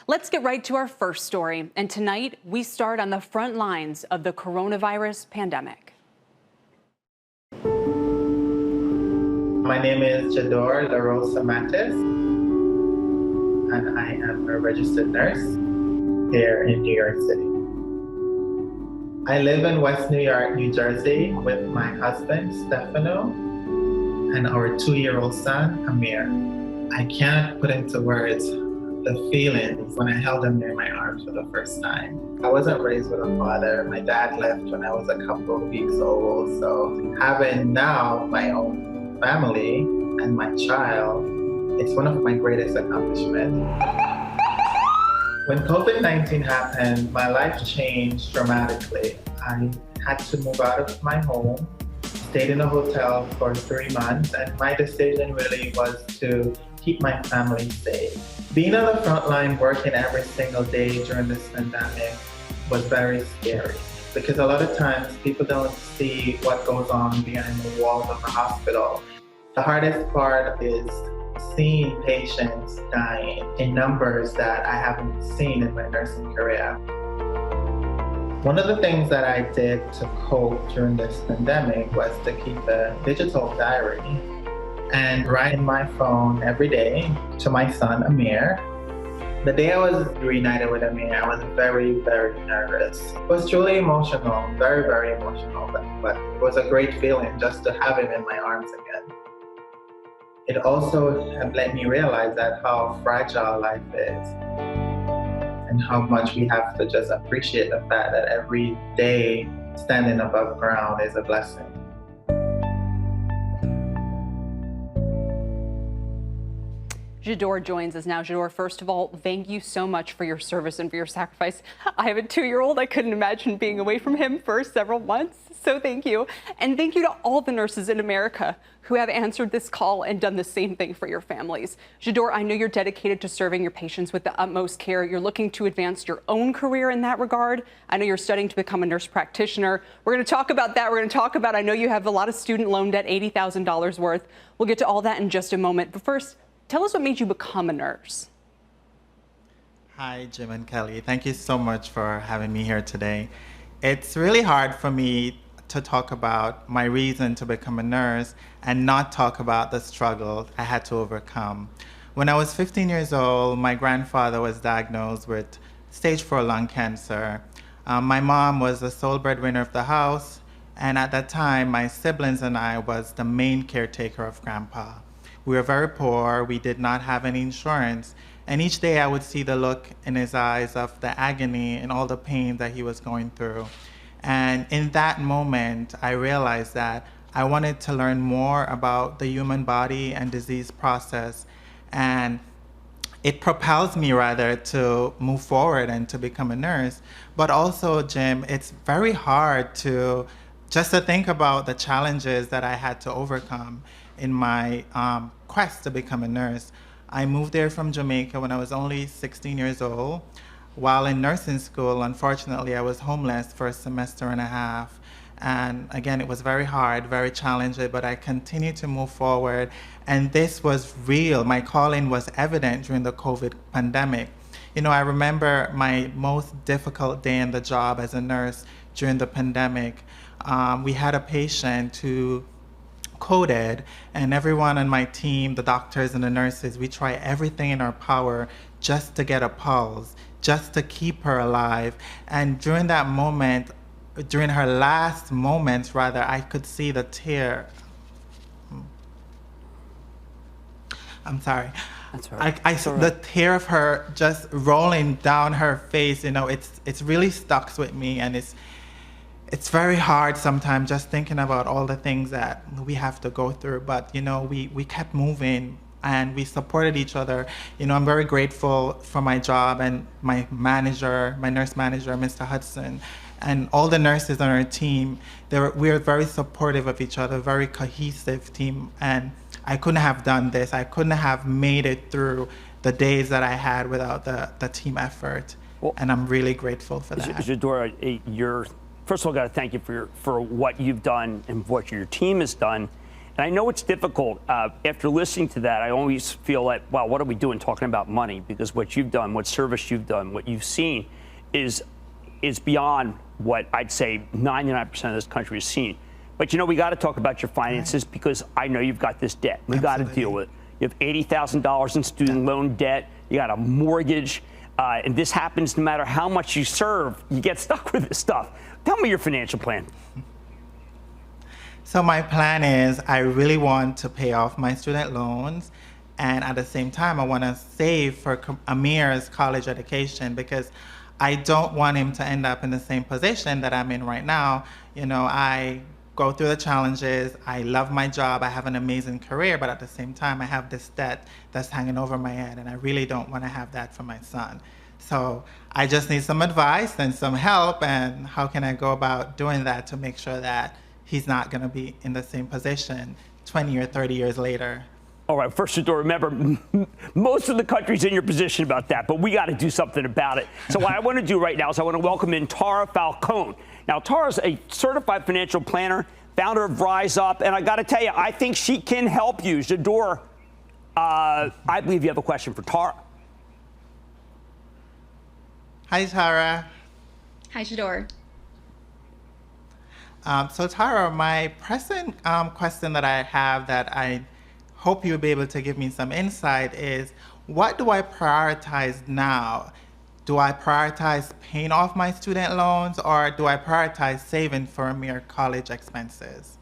Let's get right to our first story. And tonight, we start on the front lines of the coronavirus pandemic. My name is Jador LaRosa Matis, and I am a registered nurse here in New York City. I live in West New York, New Jersey with my husband, Stefano, and our 2-year-old son, Amir. I can't put into words the feelings when I held him in my arms for the first time. I wasn't raised with a father. My dad left when I was a couple of weeks old, so having now my own family and my child, it's one of my greatest accomplishments. When COVID-19 happened, my life changed dramatically. I had to move out of my home, stayed in a hotel for 3 months, and my decision really was to keep my family safe. Being on the front line, working every single day during this pandemic was very scary, because a lot of times people don't see what goes on behind the walls of the hospital. The hardest part is seeing patients dying in numbers that I haven't seen in my nursing career. One of the things that I did to cope during this pandemic was to keep a digital diary and write in my phone every day to my son, Amir. The day I was reunited with Amir, I was very, very nervous. It was truly emotional, very, very emotional, but it was a great feeling just to have him in my arms again. It also let me realize that how fragile life is and how much we have to just appreciate the fact that every day standing above ground is a blessing. Jador joins us now. Jador, first of all, thank you so much for your service and for your sacrifice. I have a 2-year-old. I couldn't imagine being away from him for several months. So thank you. And thank you to all the nurses in America who have answered this call and done the same thing for your families. Jador, I know you're dedicated to serving your patients with the utmost care. You're looking to advance your own career in that regard. I know you're studying to become a nurse practitioner. We're going to talk about that. We're going to talk about, I know you have a lot of student loan debt, $80,000 worth. We'll get to all that in just a moment. But first, tell us what made you become a nurse. Hi, Jim and Kelly. Thank you so much for having me here today. It's really hard for me to talk about my reason to become a nurse and not talk about the struggle I had to overcome. When I was 15 years old, my grandfather was diagnosed with stage 4 lung cancer. My mom was the sole breadwinner of the house, and at that time, my siblings and I was the main caretaker of Grandpa. We were very poor, we did not have any insurance, and each day I would see the look in his eyes of the agony and all the pain that he was going through. And in that moment, I realized that I wanted to learn more about the human body and disease process, and it propels me rather to move forward and to become a nurse. But also, Jim, it's very hard to think about the challenges that I had to overcome in my quest to become a nurse. I moved there from Jamaica when I was only 16 years old. While in nursing school, unfortunately, I was homeless for a semester and a half. And again, it was very hard, very challenging, but I continued to move forward. And this was real. My calling was evident during the COVID pandemic. You know, I remember my most difficult day in the job as a nurse during the pandemic. We had a patient who coded, and everyone on my team, the doctors and the nurses, we tried everything in our power just to get a pulse, just to keep her alive. And during that moment, during her last moments rather, I could see the tear. I'm sorry. That's all right. I saw the tear of her just rolling down her face. You know, it's really stuck with me, and it's very hard sometimes just thinking about all the things that we have to go through. But, you know, we kept moving and we supported each other. You know, I'm very grateful for my job and my manager, my nurse manager, Mr. Hudson, and all the nurses on our team. We were very supportive of each other, very cohesive team. And I couldn't have done this. I couldn't have made it through the days that I had without the team effort. Well, and I'm really grateful for that. Jador, first of all, got to thank you for what you've done and what your team has done. And I know it's difficult. After listening to that, I always feel like, wow, what are we doing talking about money? Because what you've done, what service you've done, what you've seen is beyond what I'd say 99% of this country has seen. But, you know, we got to talk about your finances because I know you've got this debt. We got to deal with it. You have $80,000 in student loan debt. You got a mortgage. And this happens no matter how much you serve. You get stuck with this stuff. Tell me your financial plan. So my plan is I really want to pay off my student loans. And at the same time, I want to save for Amir's college education because I don't want him to end up in the same position that I'm in right now. You know, I go through the challenges. I love my job. I have an amazing career, but at the same time, I have this debt that's hanging over my head, and I really don't want to have that for my son. So I just need some advice and some help, and how can I go about doing that to make sure that he's not going to be in the same position 20 or 30 years later. All right, first of all, remember, most of the country's in your position about that, but we got to do something about it. So what I want to do right now is I want to welcome in Tara Falcone. Now, Tara's a certified financial planner, founder of Rise Up, and I got to tell you, I think she can help you. Jador, I believe you have a question for Tara. Hi, Tara. Hi, Jador. So Tara, my present question that I have that I hope you'll be able to give me some insight is, what do I prioritize now? Do I prioritize paying off my student loans, or do I prioritize saving for Amir college expenses?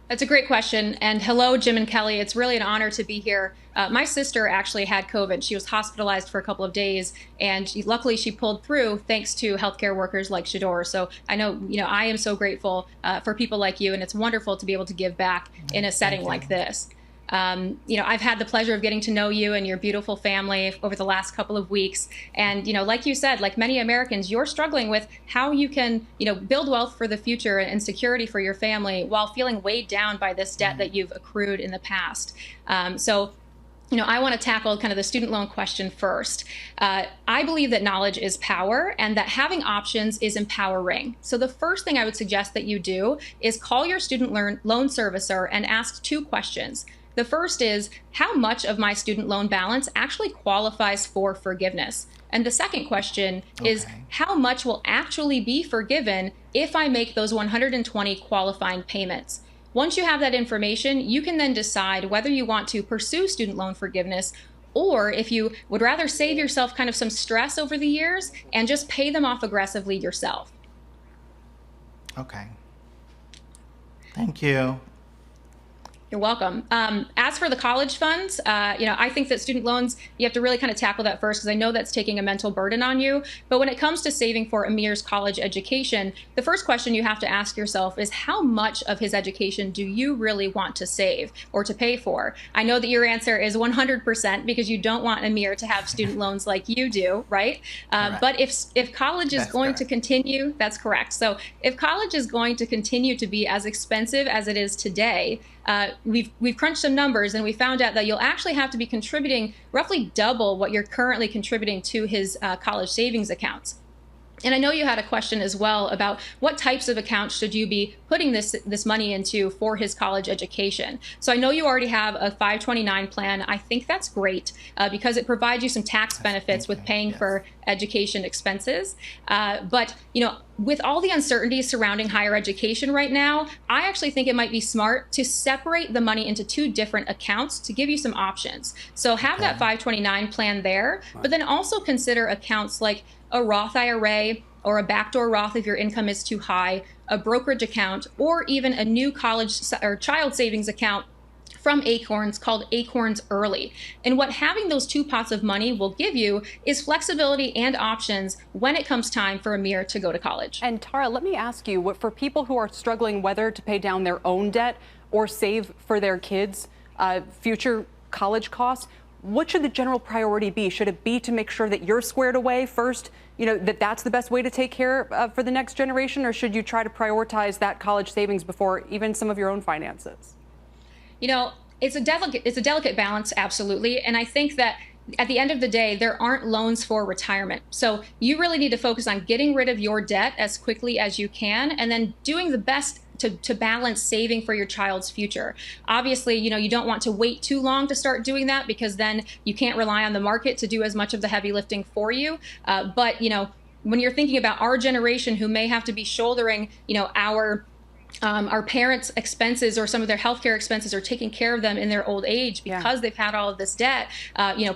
That's a great question. And hello, Jim and Kelly. It's really an honor to be here. My sister actually had COVID. She was hospitalized for a couple of days, and luckily she pulled through thanks to healthcare workers like Shador. So I know, I am so grateful for people like you, and it's wonderful to be able to give back in a setting like this. I've had the pleasure of getting to know you and your beautiful family over the last couple of weeks. And, like you said, like many Americans, you're struggling with how you can, build wealth for the future and security for your family while feeling weighed down by this debt that you've accrued in the past. I want to tackle kind of the student loan question first. I believe that knowledge is power and that having options is empowering. So the first thing I would suggest that you do is call your student loan servicer and ask 2 questions. The first is, how much of my student loan balance actually qualifies for forgiveness? And the second question is, how much will actually be forgiven if I make those 120 qualifying payments? Once you have that information, you can then decide whether you want to pursue student loan forgiveness, or if you would rather save yourself kind of some stress over the years and just pay them off aggressively yourself. Okay. Thank you. You're welcome. As for the college funds, I think that student loans, you have to really kind of tackle that first, because I know that's taking a mental burden on you. But when it comes to saving for Amir's college education, the first question you have to ask yourself is, how much of his education do you really want to save or to pay for? I know that your answer is 100%, because you don't want Amir to have student loans like you do, right? But if college is going to continue, that's correct. So if college is going to continue to be as expensive as it is today, we've crunched some numbers, and we found out that you'll actually have to be contributing roughly double what you're currently contributing to his college savings accounts. And I know you had a question as well about what types of accounts should you be putting this money into for his college education. So I know you already have a 529 plan. I think that's great because it provides you some tax benefits with paying for education expenses. But with all the uncertainty surrounding higher education right now, I actually think it might be smart to separate the money into 2 different accounts to give you some options. So have that 529 plan there, but then also consider accounts like a Roth IRA or a backdoor Roth if your income is too high, a brokerage account, or even a new college or child savings account from Acorns called Acorns Early. And what having those 2 pots of money will give you is flexibility and options when it comes time for Amir to go to college. And Tara, let me ask you, for people who are struggling whether to pay down their own debt or save for their kids' future college costs, what should the general priority be? Should it be to make sure that you're squared away first, that's the best way to take care for the next generation, or should you try to prioritize that college savings before even some of your own finances? It's a delicate balance, absolutely. And I think that at the end of the day, there aren't loans for retirement. So you really need to focus on getting rid of your debt as quickly as you can, and then doing the best to balance saving for your child's future. Obviously, you don't want to wait too long to start doing that, because then you can't rely on the market to do as much of the heavy lifting for you. But when you're thinking about our generation who may have to be shouldering, our parents' expenses or some of their healthcare expenses, or taking care of them in their old age because they've had all of this debt.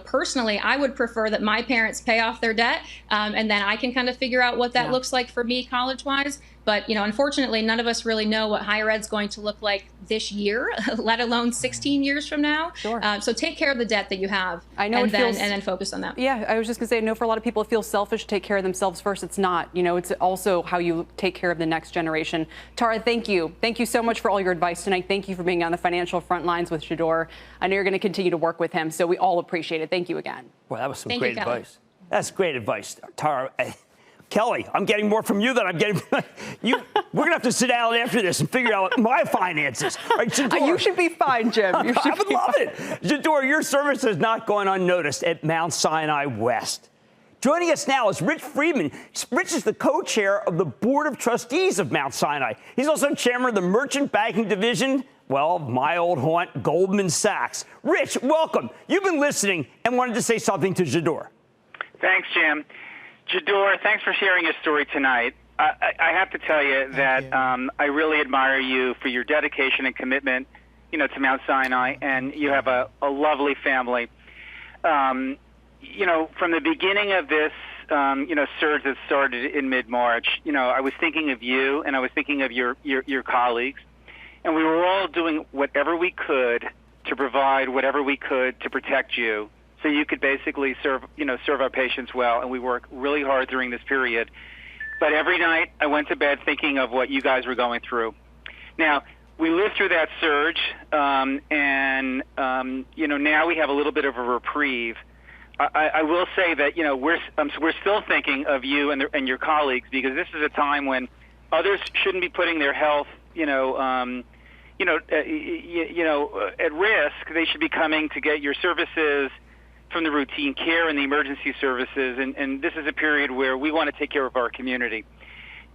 Personally, I would prefer that my parents pay off their debt, and then I can kind of figure out what that looks like for me college-wise. But, unfortunately, none of us really know what higher ed's going to look like this year, let alone 16 years from now. Sure. So take care of the debt that you have. I know, and then focus on that. Yeah, I was just going to say, I know for a lot of people it feels selfish to take care of themselves first. It's not. It's also how you take care of the next generation. Tara, thank you. Thank you so much for all your advice tonight. Thank you for being on the financial front lines with Jador. I know you're going to continue to work with him, so we all appreciate it. Thank you again. Well, that was some Thank great you, Kelly. advice. That's great advice, Tara. Kelly, I'm getting more from you than I'm getting from you. We're going to have to sit down after this and figure out my finances. Right, Jador? You should be fine, Jim. You should I would love it. Jador, your service has not gone unnoticed at Mount Sinai West. Joining us now is Rich Friedman. Rich is the co-chair of the Board of Trustees of Mount Sinai. He's also chairman of the Merchant Banking Division, of my old haunt, Goldman Sachs. Rich, welcome. You've been listening and wanted to say something to Jador. Thanks, Jim. Jador, thanks for sharing your story tonight. I have to tell you that I really admire you for your dedication and commitment, to Mount Sinai, and you have a lovely family. From the beginning of this, surge that started in mid-March, I was thinking of you, and I was thinking of your colleagues, and we were all doing whatever we could to provide whatever we could to protect you, so you could basically serve our patients well, and we worked really hard during this period. But every night I went to bed thinking of what you guys were going through. Now, we lived through that surge, and now we have a little bit of a reprieve. I will say that we're still thinking of you and your colleagues, because this is a time when others shouldn't be putting their health at risk. They should be coming to get your services from the routine care and the emergency services, and this is a period where we want to take care of our community.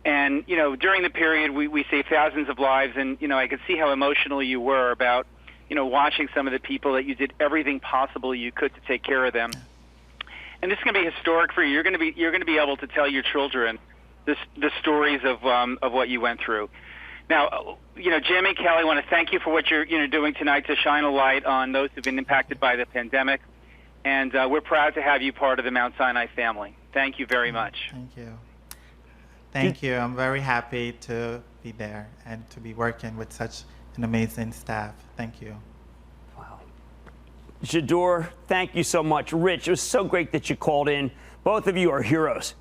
And, during the period, we saved thousands of lives, and, I could see how emotional you were about, watching some of the people that you did everything possible you could to take care of them. And this is going to be historic for you. You're going to be able to tell your children the stories of what you went through. Now, Jim and Kelly, I want to thank you for what you're doing tonight to shine a light on those who've been impacted by the pandemic. And we're proud to have you part of the Mount Sinai family. Thank you very much. Thank you. Thank you. I'm very happy to be there and to be working with such an amazing staff. Thank you. Wow. Jador, thank you so much. Rich, it was so great that you called in. Both of you are heroes.